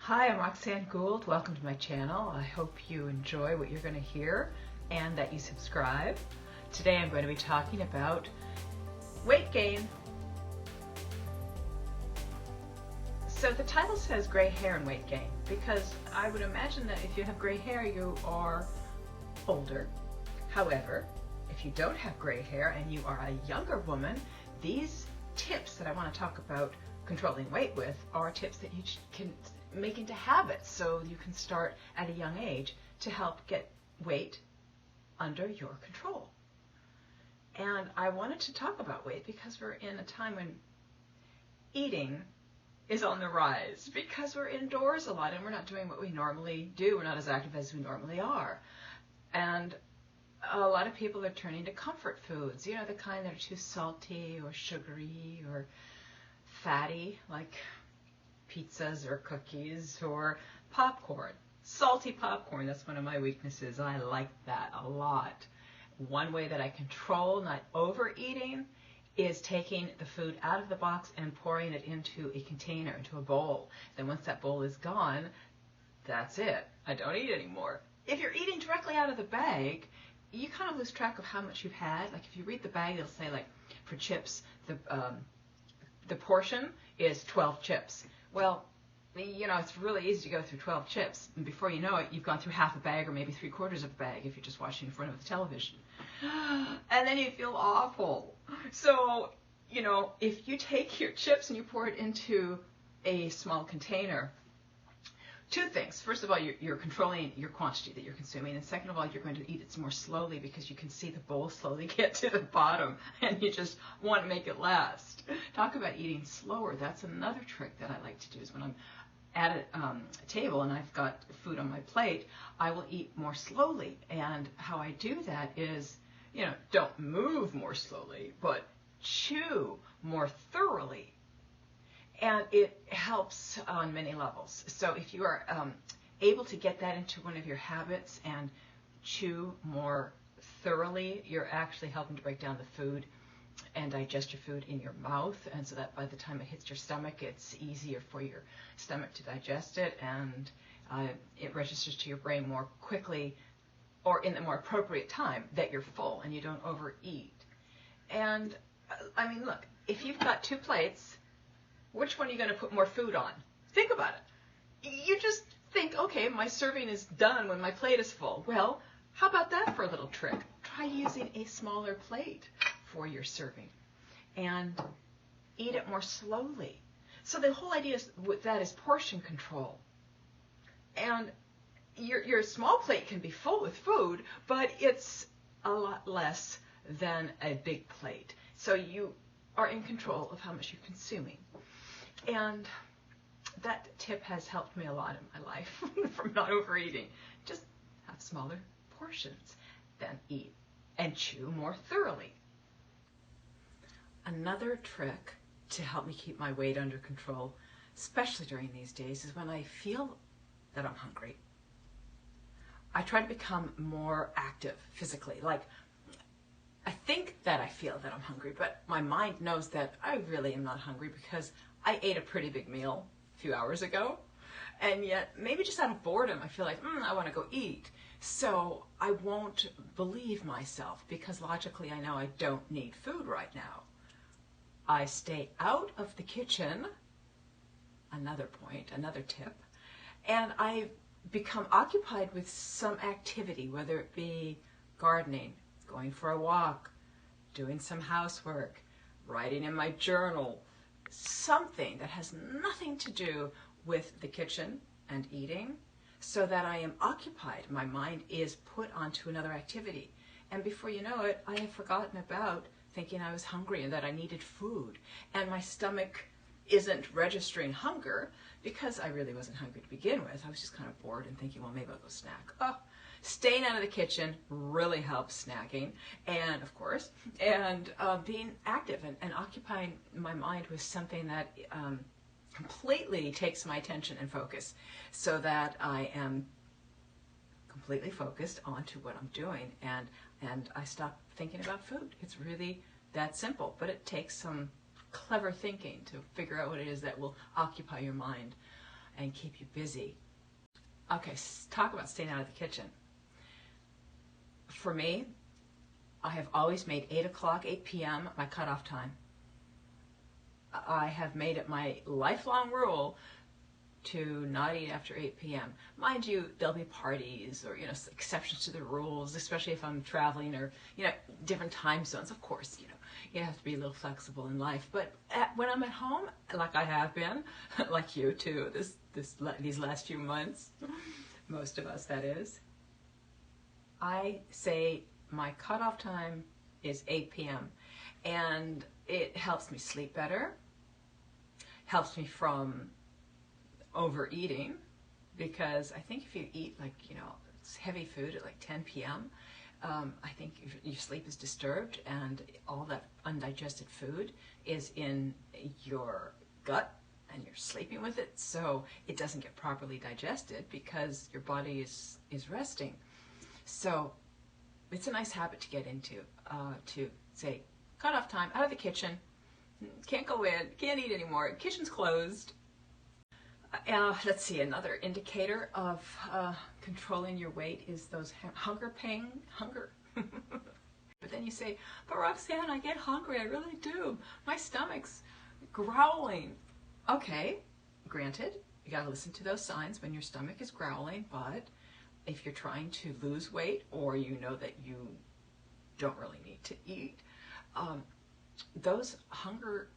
Hi, I'm Roxanne Gould. Welcome to my channel. I hope you enjoy what you're going to hear and that you subscribe. Today I'm going to be talking about weight gain. So the title says gray hair and weight gain because I would imagine that if you have gray hair you are older. However, if you don't have gray hair and you are a younger woman, these tips that I want to talk about controlling weight with are tips that you can make into habits so you can start at a young age to help get weight under your control. And I wanted to talk about weight because we're in a time when eating is on the rise because we're indoors a lot and we're not doing what we normally do. We're not as active as we normally are. And a lot of people are turning to comfort foods, you know, the kind that are too salty or sugary or fatty, like pizzas or cookies or popcorn. Salty popcorn, that's one of my weaknesses. I like that a lot. One way that I control not overeating is taking the food out of the box and pouring it into a container, into a bowl. Then once that bowl is gone, that's it. I don't eat anymore. If you're eating directly out of the bag, you kind of lose track of how much you've had. Like if you read the bag, it'll say like for chips, the portion is 12 chips. Well, you know, it's really easy to go through 12 chips, and before you know it, you've gone through half a bag or maybe 3/4 of a bag if you're just watching in front of the television. And then you feel awful. So, you know, if you take your chips and you pour it into a small container, two things. First of all, you're controlling your quantity that you're consuming, and second of all, you're going to eat it more slowly because you can see the bowl slowly get to the bottom, and you just want to make it last. Talk about eating slower. That's another trick that I like to do is when I'm at a table and I've got food on my plate, I will eat more slowly. And how I do that is, you know, don't move more slowly, but chew more thoroughly. And it helps on many levels. So if you are able to get that into one of your habits and chew more thoroughly, you're actually helping to break down the food and digest your food in your mouth. And so that by the time it hits your stomach, it's easier for your stomach to digest it, and it registers to your brain more quickly or in the more appropriate time that you're full and you don't overeat. And I mean, look, if you've got 2 plates, which one are you going to put more food on? Think about it. You just think, okay, my serving is done when my plate is full. Well, how about that for a little trick? Try using a smaller plate for your serving and eat it more slowly. So the whole idea with that is portion control. And your small plate can be full with food, but it's a lot less than a big plate. So you are in control of how much you're consuming. And that tip has helped me a lot in my life from not overeating. Just have smaller portions, then eat and chew more thoroughly. Another trick to help me keep my weight under control, especially during these days, is when I feel that I'm hungry. I try to become more active physically. Like, I think that I feel that I'm hungry, but my mind knows that I really am not hungry because I ate a pretty big meal a few hours ago, and yet maybe just out of boredom I feel like, I want to go eat. So I won't believe myself because logically I know I don't need food right now. I stay out of the kitchen, another point, another tip, and I become occupied with some activity, whether it be gardening, going for a walk, doing some housework, writing in my journal, something that has nothing to do with the kitchen and eating, so that I am occupied. My mind is put onto another activity. And before you know it, I have forgotten about thinking I was hungry and that I needed food. And my stomach isn't registering hunger because I really wasn't hungry to begin with. I was just kind of bored and thinking, well, maybe I'll go snack. Oh, staying out of the kitchen really helps snacking, and of course, and being active and occupying my mind with something that completely takes my attention and focus so that I am completely focused onto what I'm doing, and I stop thinking about food. It's really that simple, but it takes some clever thinking to figure out what it is that will occupy your mind. and keep you busy. Okay, talk about staying out of the kitchen. For me, I have always made 8 o'clock, 8 p.m. my cutoff time. I have made it my lifelong rule to not eat after 8 p.m. Mind you, there'll be parties or, exceptions to the rules, especially if I'm traveling or, different time zones. Of course, you have to be a little flexible in life. But when I'm at home, like I have been, like you too, these last few months, most of us that is, I say my cutoff time is 8 p.m. and it helps me sleep better, helps me from overeating, because I think if you eat heavy food at like 10 p.m., I think your sleep is disturbed and all that undigested food is in your gut and you're sleeping with it, so it doesn't get properly digested because your body is resting. So it's a nice habit to get into, to say, cut off time, out of the kitchen, can't go in, can't eat anymore, kitchen's closed. Let's see, another indicator of controlling your weight is those hunger. But then you say, but Roxanne, I get hungry, I really do. My stomach's growling. Okay, granted, you gotta listen to those signs when your stomach is growling, but if you're trying to lose weight or you know that you don't really need to eat, those hunger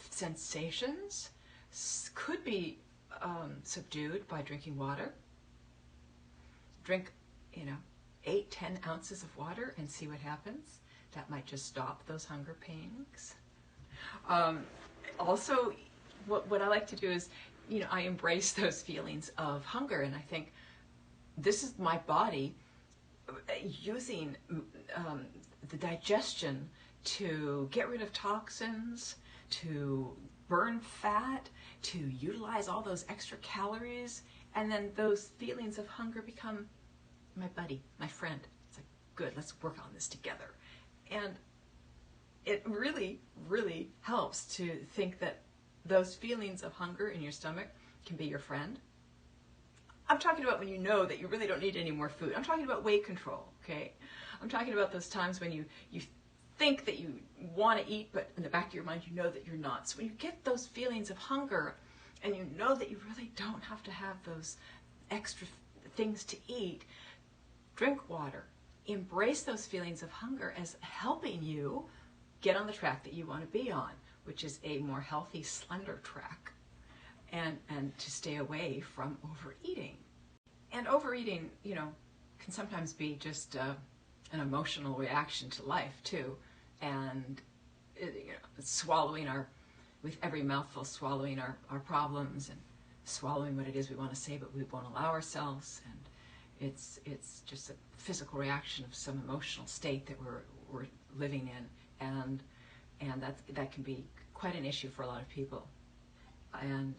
sensations could be subdued by drinking water. Drink, 8-10 ounces of water and see what happens. That might just stop those hunger pangs. Also, what I like to do is, I embrace those feelings of hunger, and I think this is my body using the digestion to get rid of toxins, to burn fat, to utilize all those extra calories, and then those feelings of hunger become my buddy, my friend. It's like, good, let's work on this together. And it really, really helps to think that those feelings of hunger in your stomach can be your friend. I'm talking about when you know that you really don't need any more food. I'm talking about weight control, okay? I'm talking about those times when you think that you want to eat, but in the back of your mind you know that you're not. So when you get those feelings of hunger and you know that you really don't have to have those extra things to eat, drink water. Embrace those feelings of hunger as helping you get on the track that you want to be on, which is a more healthy, slender track, and to stay away from overeating. And overeating, can sometimes be just an emotional reaction to life too, and swallowing with every mouthful, swallowing our problems and swallowing what it is we want to say, but we won't allow ourselves. And it's just a physical reaction of some emotional state that we're living in, and that can be quite an issue for a lot of people, and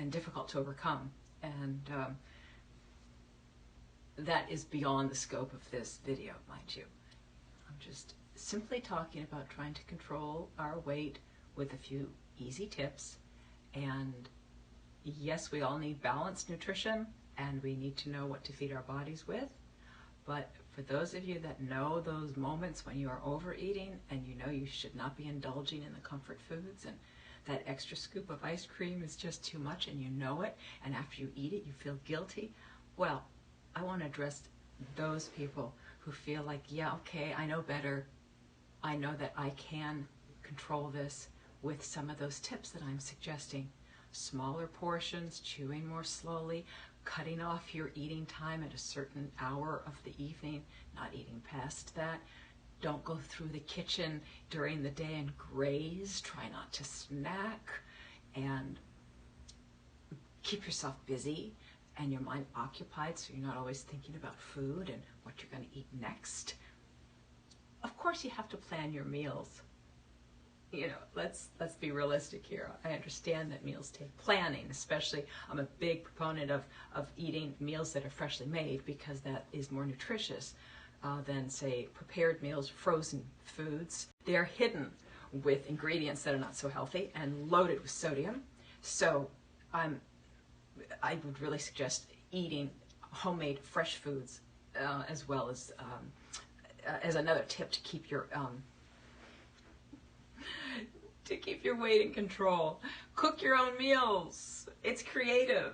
difficult to overcome. And that is beyond the scope of this video, mind you. I'm just simply talking about trying to control our weight with a few easy tips. And yes, we all need balanced nutrition, and we need to know what to feed our bodies with. But for those of you that know those moments when you are overeating and you know you should not be indulging in the comfort foods, and that extra scoop of ice cream is just too much and you know it, and after you eat it you feel guilty, well, I want to address those people who feel like, yeah, okay, I know better. I know that I can control this with some of those tips that I'm suggesting. Smaller portions, chewing more slowly, cutting off your eating time at a certain hour of the evening, not eating past that. Don't go through the kitchen during the day and graze. Try not to snack, and keep yourself busy and your mind occupied so you're not always thinking about food and what you're going to eat next. Of course, you have to plan your meals. Let's be realistic here. I understand that meals take planning, especially I'm a big proponent of eating meals that are freshly made, because that is more nutritious than, say, prepared meals, frozen foods. They are hidden with ingredients that are not so healthy and loaded with sodium. So I'm I would really suggest eating homemade fresh foods, as well as another tip to keep your weight in control. Cook your own meals. It's creative.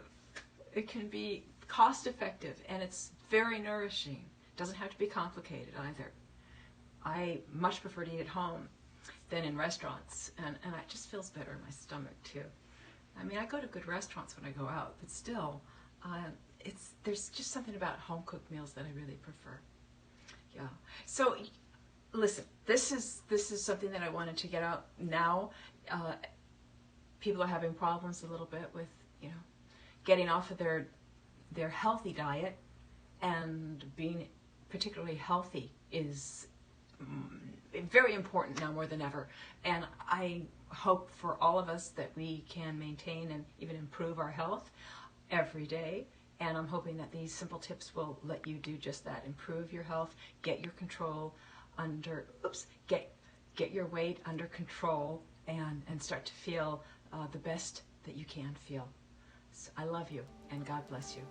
It can be cost effective, and it's very nourishing. It doesn't have to be complicated either. I much prefer to eat at home than in restaurants, and it just feels better in my stomach too. I mean, I go to good restaurants when I go out, but still, there's just something about home cooked meals that I really prefer. Yeah. So, listen, this is something that I wanted to get out now. People are having problems a little bit with, getting off of their healthy diet, and being particularly healthy is very important now more than ever. And I hope for all of us that we can maintain and even improve our health every day. And I'm hoping that these simple tips will let you do just that. Improve your health, get your control under, get your weight under control, and start to feel the best that you can feel. So I love you, and God bless you.